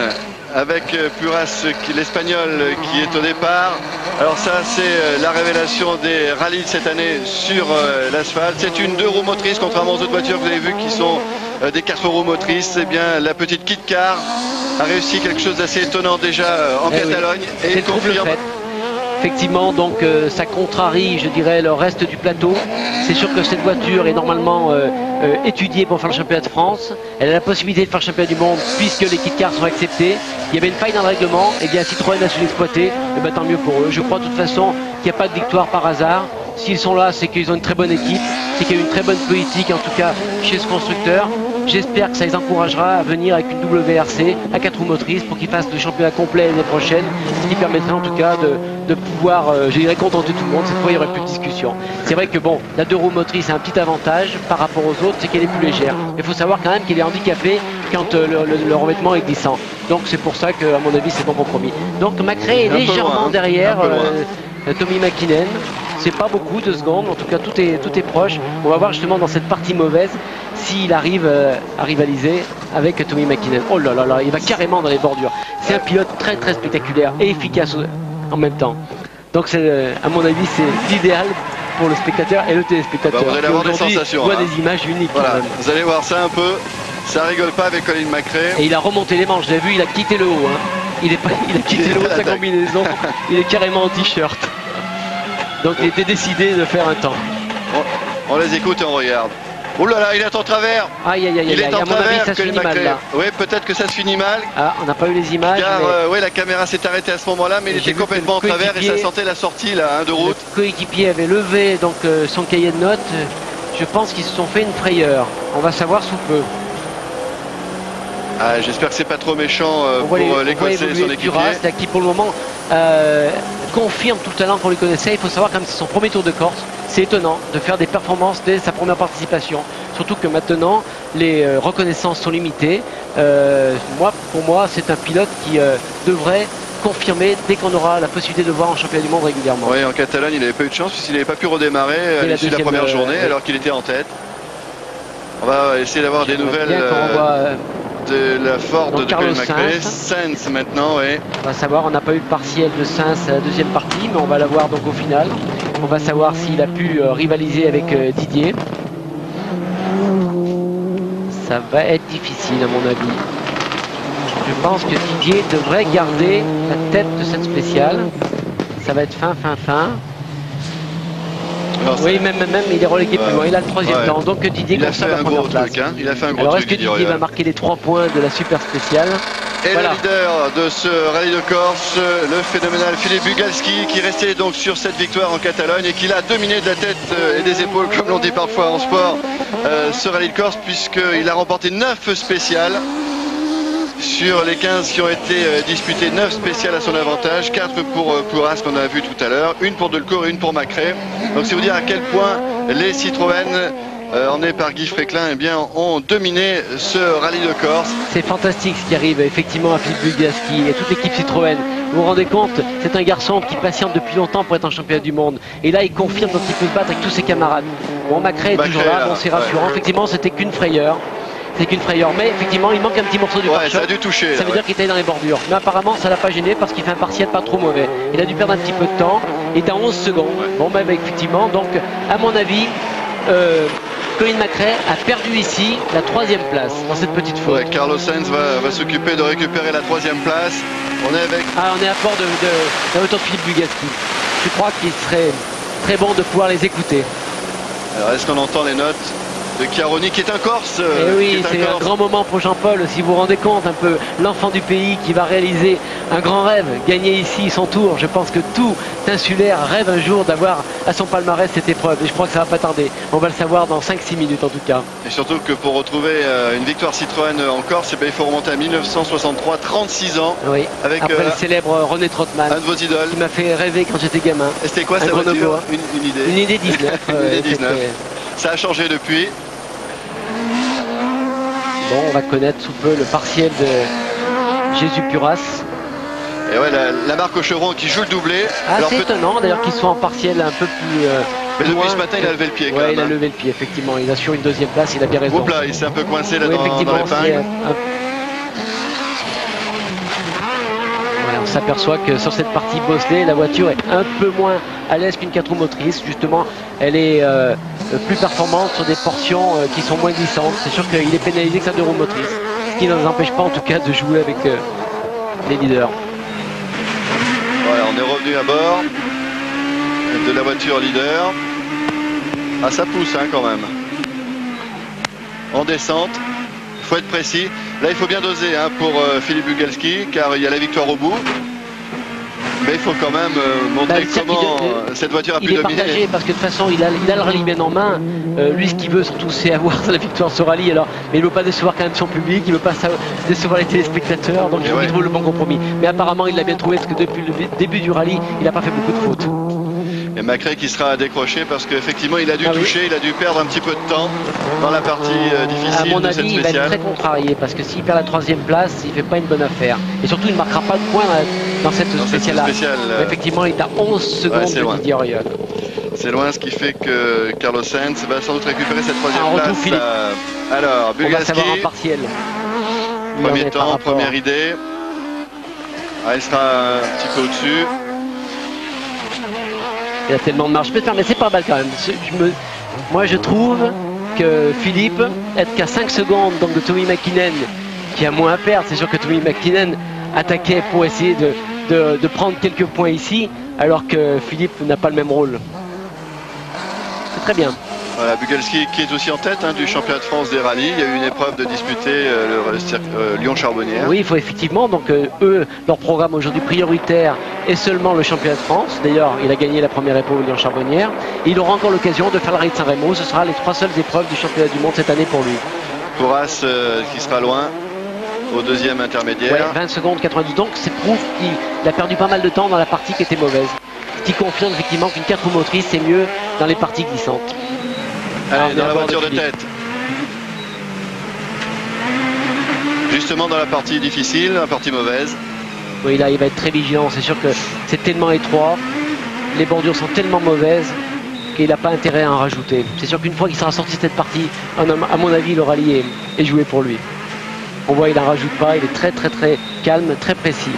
avec Puras, l'Espagnol qui est au départ. Alors ça, c'est la révélation des rallyes de cette année sur l'asphalte. C'est une 2 roues motrices, contrairement aux autres voitures que vous avez vues qui sont des 4 roues motrices. Eh bien, la petite Kit Car a réussi quelque chose d'assez étonnant déjà en Eh oui. Catalogne. C'est Et le trouble confirme. fait. Effectivement, donc ça contrarie, je dirais, le reste du plateau. C'est sûr que cette voiture est normalement étudiée pour faire le championnat de France. Elle a la possibilité de faire le championnat du monde puisque les kit cars sont acceptés. Il y avait une faille dans le règlement, et bien Citroën a su l'exploiter. Et ben, tant mieux pour eux. Je crois de toute façon qu'il n'y a pas de victoire par hasard. S'ils sont là, c'est qu'ils ont une très bonne équipe, c'est qu'il y a une très bonne politique, en tout cas chez ce constructeur. J'espère que ça les encouragera à venir avec une WRC à 4 roues motrices pour qu'ils fassent le championnat complet l'année prochaine, ce qui permettrait en tout cas de pouvoir, je dirais, contenter tout le monde. Cette fois, il n'y aurait plus de discussion. C'est vrai que bon, la 2 roues motrices a un petit avantage par rapport aux autres, c'est qu'elle est plus légère. Il faut savoir quand même qu'elle est handicapée quand le revêtement est glissant. Donc c'est pour ça qu'à mon avis, c'est bon compromis. Donc Macrae est Un peu légèrement loin, hein. derrière Un peu loin. Tommy McKinnon. C'est pas beaucoup, 2 secondes, en tout cas tout est proche. On va voir justement dans cette partie mauvaise s'il arrive à rivaliser avec Tommy McKinnon. Oh là là là, il va carrément dans les bordures. C'est un pilote très très spectaculaire et efficace en même temps. Donc c'est, à mon avis, c'est l'idéal pour le spectateur et le téléspectateur. Bah, vous allez qui avoir des aujourd'hui sensations, voit hein. des images uniques. Voilà, quand même. vous allez voir ça un peu. Ça rigole pas avec Colin McRae. Et il a remonté les manches, vous avez vu, il a quitté le haut. Hein. Il a quitté le haut de sa combinaison. Il est carrément en t-shirt. Donc il était décidé de faire un temps. On les écoute et on regarde. Oh là là, il est en travers. Aïe aïe aïe Il aïe, est à en mon avis travers, ça se Colin finit mal McRae. là. Oui, peut-être que ça se finit mal. Ah, on n'a pas eu les images. Car mais la caméra s'est arrêtée à ce moment-là, mais il J'ai était vu que complètement en le travers et ça coéquipier- sentait la sortie là, hein, de route. le coéquipier avait levé donc son cahier de notes. Je pense qu'ils se sont fait une frayeur. On va savoir sous peu. Ah, j'espère que c'est pas trop méchant On pour voit l'Écossais et évoluer son équipier. Duras, là, qui pour le moment confirme tout le talent qu'on lui connaissait. Il faut savoir quand même que c'est son premier Tour de Corse. C'est étonnant de faire des performances dès sa première participation. Surtout que maintenant, les reconnaissances sont limitées. Pour moi, c'est un pilote qui devrait confirmer dès qu'on aura la possibilité de le voir en championnat du monde régulièrement. Oui, en Catalogne, il n'avait pas eu de chance puisqu'il n'avait pas pu redémarrer à la l'issue de la deuxième, première journée oui. alors qu'il était en tête. On va essayer d'avoir des nouvelles Bien qu'on voit, de la Ford donc de Carlos Colin McRae. Sainz. Sainz maintenant, oui. on va savoir, on n'a pas eu le partiel de Sainz à la deuxième partie, mais on va la voir donc au final. On va savoir s'il a pu rivaliser avec Didier. Ça va être difficile à mon avis. Je pense que Didier devrait garder la tête de cette spéciale. Ça va être fin. Alors, Oui, même, il est relégué plus loin. Il a le 3e Ouais. temps. Donc Didier il a conserve fait la un première gros place. truc, hein. Il a fait un gros Alors est-ce truc, que Didier va marquer les 3 points de la super spéciale? Et Voilà. le leader de ce rallye de Corse, le phénoménal Philippe Bugalski, qui restait donc sur cette victoire en Catalogne et qui l'a dominé de la tête et des épaules, comme l'on dit parfois en sport, ce rallye de Corse, puisqu'il a remporté 9 spéciales. Sur les 15 qui ont été disputés, 9 spéciales à son avantage, 4 pour Puras qu'on a vu tout à l'heure, une pour Delcourt et une pour McRae. Donc c'est vous dire à quel point les Citroën, emmenés par Guy Fréclin, eh bien, ont dominé ce rallye de Corse. C'est fantastique ce qui arrive effectivement à Philippe Bugalski et toute l'équipe Citroën. Vous vous rendez compte, c'est un garçon qui patiente depuis longtemps pour être en championnat du monde. Et là, il confirme qu'il peut se battre avec tous ses camarades. Bon, McRae est toujours là, bon, c'est rassurant. Ouais. Effectivement, c'était qu'une frayeur. C'est qu'une frayeur, mais effectivement il manque un petit morceau du Ouais, pare-choc. ça a dû toucher. Ça là, veut dire qu'il était dans les bordures. Mais apparemment ça l'a pas gêné parce qu'il fait un partiel pas trop mauvais. Il a dû perdre un petit peu de temps. Il est à 11 secondes. Bon ben effectivement, donc à mon avis, Colin McRae a perdu ici la 3e place dans cette petite faute. Ouais, Carlos Sainz va s'occuper de récupérer la 3e place. On est avec... Ah, on est à bord de la hauteur de Philippe Bugalski. Je crois qu'il serait très bon de pouvoir les écouter. Alors est-ce qu'on entend les notes Chiaroni qui est un Corse. Et oui, c'est un grand moment pour Jean-Paul, si vous vous rendez compte un peu, l'enfant du pays qui va réaliser un grand rêve, gagner ici son tour. Je pense que tout insulaire rêve un jour d'avoir à son palmarès cette épreuve et je crois que ça va pas tarder. On va le savoir dans 5-6 minutes en tout cas. Et surtout que pour retrouver une victoire Citroën en Corse, il faut remonter à 1963, 36 ans. Oui, avec après le célèbre René Trottmann, un de vos idoles. Qui m'a fait rêver quand j'étais gamin. Et c'était quoi sa voiture? Une idée. Une idée 19. Une idée 19. Ça a changé depuis. Bon, on va connaître sous peu le partiel de Jésus Puras. Et ouais, la marque Aucheron qui joue le doublé. C'est étonnant d'ailleurs qu'il soit en partiel un peu plus. Mais depuis ce matin, il a levé le pied. Quand même, il a levé le pied, effectivement. Il assure une deuxième place, il a bien raison. Oups là, il s'est un peu coincé là oui, dans l'épingle. On s'aperçoit que sur cette partie bosselée, la voiture est un peu moins à l'aise qu'une 4 roues motrices. Justement, elle est plus performante sur des portions qui sont moins glissantes. C'est sûr qu'il est pénalisé que sa 2 roues motrices, ce qui ne nous empêche pas en tout cas de jouer avec les leaders. Voilà, on est revenu à bord de la voiture leader. Ah, ça pousse hein, quand même. En descente, il faut être précis. Là, il faut bien doser hein, pour Philippe Bugalski, car il y a la victoire au bout. Mais il faut quand même montrer comment cette voiture a pu dominer. Il est partagé parce que de toute façon, il a le rallye bien en main. Lui, ce qu'il veut surtout, c'est avoir la victoire sur rallye. Alors, mais il ne veut pas décevoir quand même son public, il ne veut pas décevoir les téléspectateurs. Donc, il faut qu'il trouve le bon compromis. Mais apparemment, il l'a bien trouvé parce que depuis le début du rallye, il n'a pas fait beaucoup de fautes. Et Macré qui sera décroché parce qu'effectivement il a dû toucher, il a dû perdre un petit peu de temps dans la partie difficile. À mon de avis, cette il va être très contrarié parce que s'il perd la 3e place, il ne fait pas une bonne affaire. Et surtout, il ne marquera pas de points dans cette spéciale-là. Effectivement, il est à 11 secondes de Didier Auriol. C'est loin, ce qui fait que Carlos Sainz va sans doute récupérer cette 3e place. Alors, Bugalski, en partiel. Premier temps, première idée. Il sera un petit peu au-dessus. Il a tellement de marge. Mais c'est pas mal quand même. Moi je trouve que Philippe, être qu'à 5 secondes donc de Tommy McKinnon, qui a moins à perdre, c'est sûr que Tommy McKinnon attaquait pour essayer de prendre quelques points ici, alors que Philippe n'a pas le même rôle. C'est très bien. Voilà, Bugalski qui est aussi en tête du championnat de France des rallyes. Il y a eu une épreuve de disputer Lyon-Charbonnières. Oui, il faut effectivement. Donc eux, leur programme aujourd'hui prioritaire est seulement le championnat de France. D'ailleurs, il a gagné la première épreuve Lyon-Charbonnières. Il aura encore l'occasion de faire le rallye de Saint-Rémy. Ce sera les 3 seules épreuves du championnat du monde cette année pour lui. Porras qui sera loin au 2e intermédiaire. Ouais, 20 secondes 92. Donc c'est prouve qu'il a perdu pas mal de temps dans la partie qui était mauvaise. Ce qui confirme effectivement qu'une 4 roues motrices c'est mieux dans les parties glissantes. Allez, dans la voiture de tête. Justement dans la partie difficile, la partie mauvaise. Oui, là il va être très vigilant. C'est sûr que c'est tellement étroit, les bordures sont tellement mauvaises qu'il n'a pas intérêt à en rajouter. C'est sûr qu'une fois qu'il sera sorti de cette partie, à mon avis, le rallye est joué pour lui. On voit, il n'en rajoute pas, il est très calme, très précis.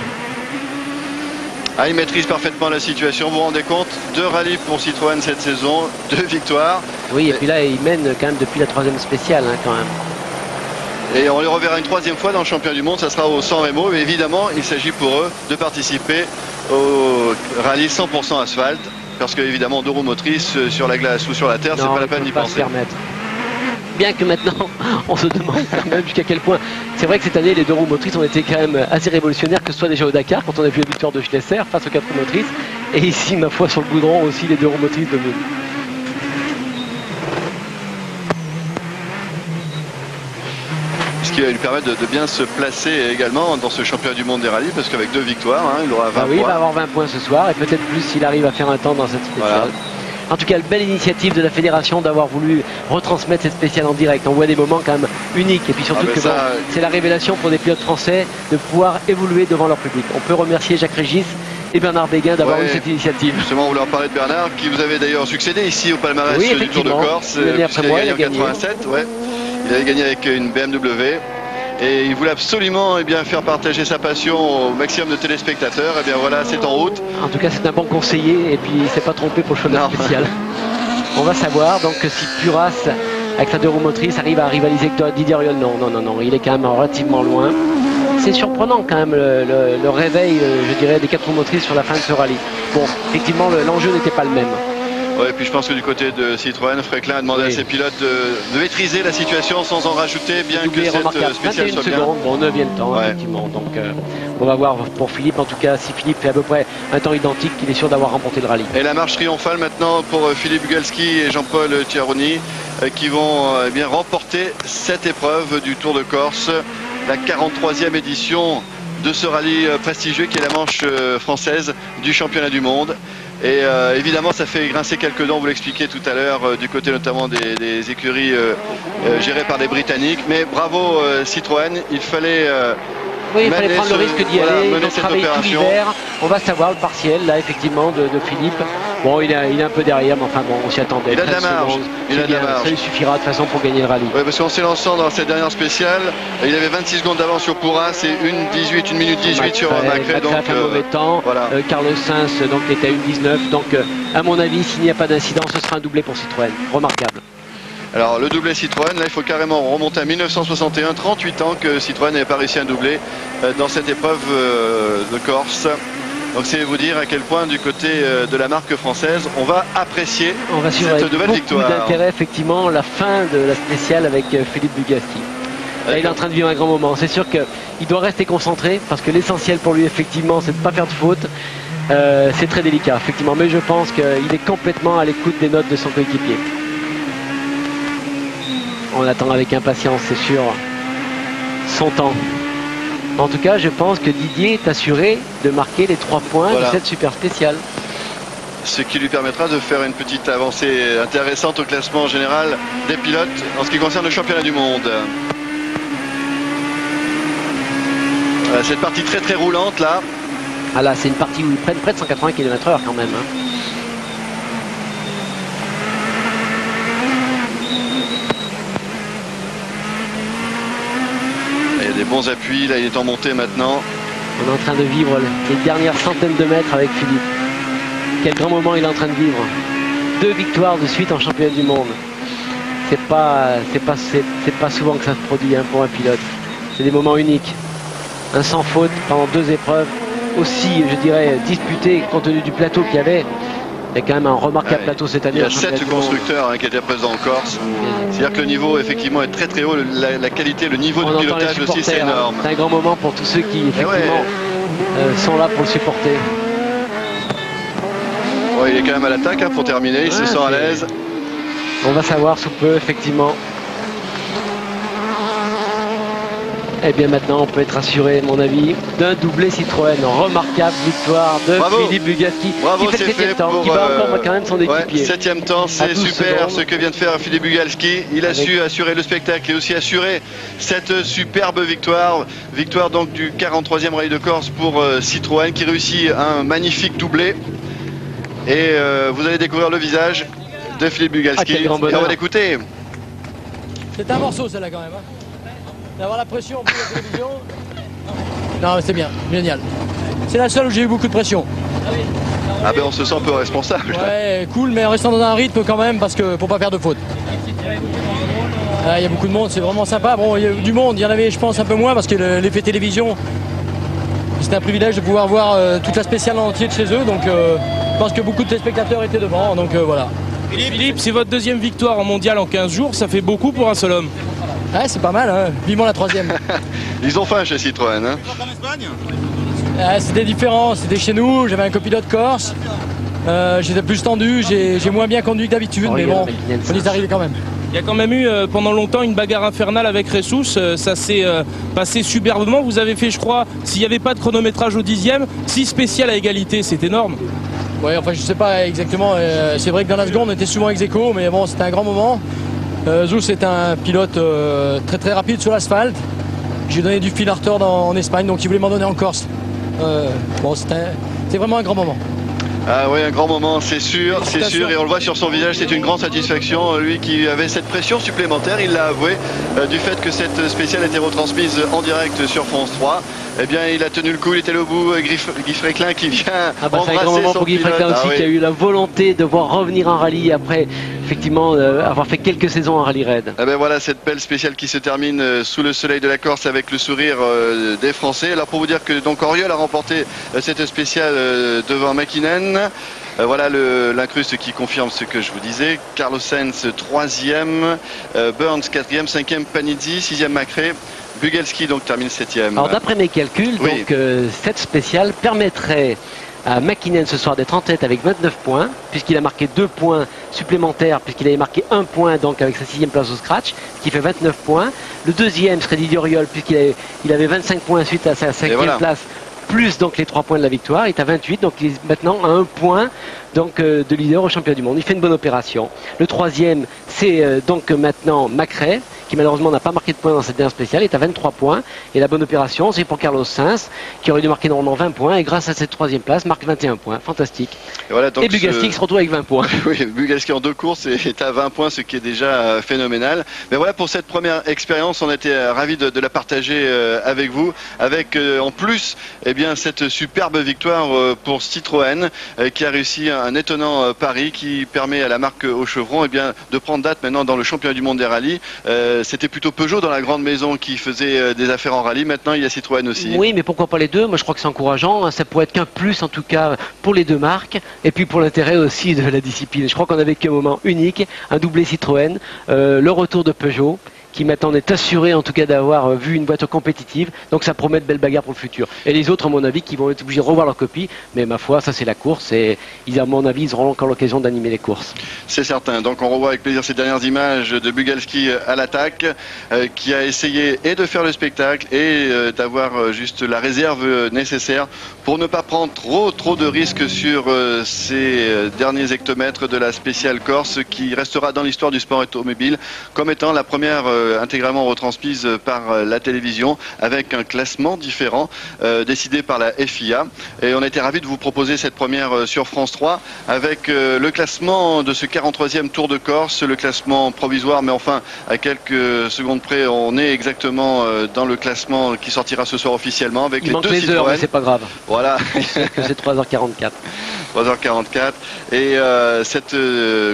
Il maîtrise parfaitement la situation, vous vous rendez compte, 2 rallyes pour Citroën cette saison, 2 victoires. Oui, et puis là, il mène quand même depuis la 3e spéciale, quand même. Et on les reverra une 3e fois dans le championnat du monde, ça sera au San Remo. Mais évidemment, il s'agit pour eux de participer au rallye 100% asphalte. Parce que, évidemment, 2 roues motrices sur la glace ou sur la terre, c'est pas la peine d'y penser. Bien que maintenant, on se demande quand même jusqu'à quel point. C'est vrai que cette année, les 2 roues motrices ont été quand même assez révolutionnaires, que ce soit déjà au Dakar, quand on a vu la victoire de Schlesser face aux 4 roues motrices. Et ici, ma foi, sur le goudron aussi, les 2 roues motrices dominent. Ce qui va lui permettre de bien se placer également dans ce championnat du monde des rallyes, parce qu'avec 2 victoires, il aura 20 points. Oui, il va avoir 20 points ce soir, et peut-être plus s'il arrive à faire un temps dans cette spéciale. Voilà. En tout cas, belle initiative de la fédération d'avoir voulu retransmettre cette spéciale en direct. On voit des moments quand même uniques. Et puis surtout que c'est la révélation pour des pilotes français de pouvoir évoluer devant leur public. On peut remercier Jacques Régis et Bernard Béguin d'avoir eu cette initiative. Justement, on voulait en parler de Bernard, qui vous avait d'ailleurs succédé ici au palmarès du Tour de Corse. Il a gagné en 87. Il avait gagné avec une BMW. Et il voulait absolument faire partager sa passion au maximum de téléspectateurs. Et bien voilà, c'est en route. En tout cas, c'est un bon conseiller et puis il ne s'est pas trompé pour le championnat spécial. On va savoir donc si Puras, avec sa 2 roues motrices, arrive à rivaliser avec Didier Auriol. Non, il est quand même relativement loin. C'est surprenant quand même le réveil, je dirais, des 4 roues motrices sur la fin de ce rallye. Bon, effectivement, l'enjeu n'était pas le même. Ouais, et puis je pense que du côté de Citroën, Fréquelin a demandé à ses pilotes de maîtriser la situation sans en rajouter, bien que cette spéciale soit bien. Bon, 9e temps, effectivement. Donc on va voir pour Philippe. En tout cas, si Philippe fait à peu près un temps identique, il est sûr d'avoir remporté le rallye. Et la marche triomphale maintenant pour Philippe Bugalski et Jean-Paul Chiaroni qui vont bien remporter cette épreuve du Tour de Corse, la 43e édition de ce rallye prestigieux qui est la manche française du championnat du monde. Et évidemment ça fait grincer quelques dents, vous l'expliquez tout à l'heure, du côté notamment des écuries gérées par des Britanniques. Mais bravo Citroën, il fallait... il fallait prendre le risque d'y aller, mener ils ont travaillé tout l'hiver. On va savoir le partiel là effectivement de Philippe. Bon, il est un peu derrière, mais enfin bon, on s'y attendait. Il a de la marge. Ça lui suffira de toute façon pour gagner le rallye. Oui, parce qu'en s'élançant dans cette dernière spéciale, il avait 26 secondes d'avance sur Pourras et 1 minute 18 sur Macrae. Donc un mauvais temps. Voilà. Carlos Sainz donc était à 1,19. Donc à mon avis, s'il n'y a pas d'incident, ce sera un doublé pour Citroën. Remarquable. Alors le doublé Citroën, là il faut carrément remonter à 1961, 38 ans que Citroën n'avait pas réussi à doubler dans cette épreuve de Corse. Donc c'est vous dire à quel point du côté de la marque française, on va apprécier cette nouvelle victoire. Beaucoup d'intérêt effectivement la fin de la spéciale avec Philippe Bugalski. Là, il est en train de vivre un grand moment. C'est sûr qu'il doit rester concentré parce que l'essentiel pour lui effectivement c'est de ne pas faire de faute. C'est très délicat effectivement, mais je pense qu'il est complètement à l'écoute des notes de son coéquipier. On attend avec impatience, c'est sûr, son temps. En tout cas, je pense que Didier est assuré de marquer les 3 points de cette super spéciale. Ce qui lui permettra de faire une petite avancée intéressante au classement général des pilotes en ce qui concerne le championnat du monde. Cette partie très très roulante là. Ah là, c'est une partie où ils prennent près de 180 km/h quand même. Il y a des bons appuis, là il est en montée maintenant. On est en train de vivre les dernières centaines de mètres avec Philippe. Quel grand moment il est en train de vivre. 2 victoires de suite en championnat du monde. C'est pas souvent que ça se produit pour un pilote. C'est des moments uniques. Un sans faute pendant 2 épreuves. Aussi, je dirais, disputées compte tenu du plateau qu'il y avait. Il y a quand même un remarquable plateau cette année. Il y a 7 constructeurs qui étaient présents en Corse. C'est-à-dire que le niveau effectivement est très très haut. La qualité, le niveau de pilotage aussi c'est énorme. C'est un grand moment pour tous ceux qui effectivement sont là pour le supporter. Ouais, il est quand même à l'attaque pour terminer, il se sent à l'aise. On va savoir sous peu effectivement. Et bien maintenant on peut être assuré, à mon avis, d'un doublé Citroën. Remarquable victoire de Philippe Bugalski qui fait le 7e temps, qui bat encore quand même son équipier. 7e temps, c'est super ce que vient de faire Philippe Bugalski. Il a su assurer le spectacle et aussi assurer cette superbe victoire. Victoire donc du 43e rallye de Corse pour Citroën qui réussit un magnifique doublé. Et vous allez découvrir le visage de Philippe Bugalski. Et on va l'écouter. C'est un morceau celle-là quand même. D'avoir la pression pour la télévision. Non, c'est bien, génial. C'est la seule où j'ai eu beaucoup de pression. Ah ben on se sent un peu responsable. Ouais, cool, mais en restant dans un rythme quand même, parce que pour pas faire de faute. Il y a beaucoup de monde, c'est vraiment sympa. Bon, il y a du monde, il y en avait, je pense, un peu moins, parce que l'effet télévision, c'était un privilège de pouvoir voir toute la spéciale en entier de chez eux. Donc, je pense que beaucoup de téléspectateurs étaient devant, donc voilà. Philippe, c'est votre 2e victoire en mondial en 15 jours, ça fait beaucoup pour un seul homme. Ouais, c'est pas mal, hein. Vivement la 3e. Ils ont faim chez Citroën. Hein. C'était différent, c'était chez nous, j'avais un copilote corse. J'étais plus tendu, j'ai moins bien conduit que d'habitude, mais bon, on y est arrivé quand même. Il y a quand même eu pendant longtemps une bagarre infernale avec Ressous, ça s'est passé superbement. Vous avez fait, je crois, s'il n'y avait pas de chronométrage au 10e, 6 spéciales à égalité, c'est énorme. Oui, enfin je sais pas exactement, c'est vrai que dans la seconde on était souvent ex-aequo, mais bon c'était un grand moment. Zou c'est un pilote très très rapide sur l'asphalte. J'ai donné du fil à retordre en Espagne, donc il voulait m'en donner en Corse. Bon, c'est vraiment un grand moment. Ah oui, un grand moment, c'est sûr, et on le voit sur son visage, c'est une grande satisfaction. Lui qui avait cette pression supplémentaire, il l'a avoué, du fait que cette spéciale était retransmise en direct sur France 3. Eh bien, il a tenu le coup, il était au bout. Guy Fréquelin qui vient embrasser c'est un grand moment pour Guy Fréquelin aussi, qui a eu la volonté de voir revenir en rallye après, effectivement, avoir fait quelques saisons en rallye raid. Eh bien voilà, cette belle spéciale qui se termine sous le soleil de la Corse avec le sourire des Français. Alors pour vous dire que donc Auriol a remporté cette spéciale devant Mäkinen. Voilà l'incruste qui confirme ce que je vous disais. Carlos Sainz 3e, Burns 4e, 5e Panizzi, 6e Macré. Bugalski donc termine 7e. Alors d'après mes calculs, Oui. donc, cette spéciale permettrait à McKinnon ce soir d'être en tête avec 29 points, puisqu'il a marqué 2 points supplémentaires, puisqu'il avait marqué 1 point donc avec sa 6e place au scratch, ce qui fait 29 points. Le deuxième serait Didier Auriol, puisqu'il avait 25 points suite à sa 5e place, plus donc les 3 points de la victoire. Il est à 28, donc il est maintenant à 1 point donc, de leader au championnat du monde. Il fait une bonne opération. Le troisième, c'est donc maintenant Macré, qui malheureusement n'a pas marqué de points dans cette dernière spéciale, est à 23 points. Et la bonne opération, c'est pour Carlos Sainz, qui aurait dû marquer normalement 20 points, et grâce à cette 3e place, marque 21 points. Fantastique. Et Bugalski qui se retrouve avec 20 points. Oui, Bugalski en 2 courses est à 20 points, ce qui est déjà phénoménal. Mais voilà, pour cette première expérience, on était ravis de la partager avec vous, avec en plus cette superbe victoire pour Citroën, qui a réussi un étonnant pari qui permet à la marque au chevron de prendre date maintenant dans le championnat du monde des rallyes. C'était plutôt Peugeot dans la grande maison qui faisait des affaires en rallye. Maintenant, il y a Citroën aussi. Oui, mais pourquoi pas les deux? Moi, je crois que c'est encourageant. Ça pourrait être qu'un plus, en tout cas, pour les deux marques. Et puis pour l'intérêt aussi de la discipline. Je crois qu'on a vécu un moment unique, un doublé Citroën, le retour de Peugeot, qui maintenant est assuré en tout cas d'avoir vu une voiture compétitive. Donc ça promet de belles bagarres pour le futur. Et les autres, à mon avis, qui vont être obligés de revoir leur copie. Mais ma foi, ça c'est la course. Et à mon avis, ils auront encore l'occasion d'animer les courses. C'est certain. Donc on revoit avec plaisir ces dernières images de Bugalski à l'attaque, qui a essayé et de faire le spectacle et d'avoir juste la réserve nécessaire pour ne pas prendre trop de risques sur ces derniers hectomètres de la spéciale Corse, qui restera dans l'histoire du sport automobile comme étant la première intégralement retransmise par la télévision, avec un classement différent décidé par la FIA. Et on a été ravis de vous proposer cette première sur France 3 avec le classement de ce 43e Tour de Corse, le classement provisoire, mais enfin à quelques secondes près, on est exactement dans le classement qui sortira ce soir officiellement avec les deux Citroën. Heures, mais c'est pas grave. Voilà. C'est 3h44. 3h44 et cette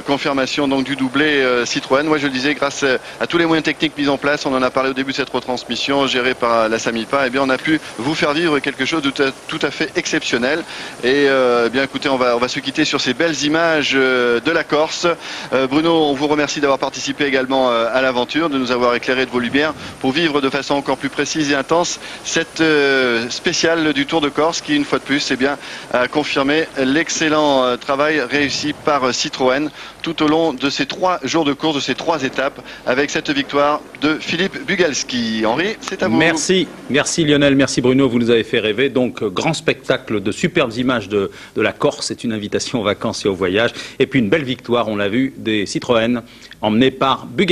confirmation donc du doublé Citroën, moi je le disais, grâce à tous les moyens techniques mis en place, on en a parlé au début de cette retransmission gérée par la Samipa, on a pu vous faire vivre quelque chose de tout à fait exceptionnel. Et écoutez, on va se quitter sur ces belles images de la Corse. Bruno, on vous remercie d'avoir participé également à l'aventure, de nous avoir éclairé de vos lumières pour vivre de façon encore plus précise et intense cette spéciale du Tour de Corse qui, une fois de plus, a confirmé l'excellent travail réussi par Citroën tout au long de ces 3 jours de course, de ces 3 étapes, avec cette victoire de Philippe Bugalski. Henri, c'est à vous. Merci Lionel, merci Bruno, vous nous avez fait rêver. Donc grand spectacle de superbes images de la Corse, c'est une invitation aux vacances et au voyage. Et puis une belle victoire, on l'a vu, des Citroën emmenés par Bugalski.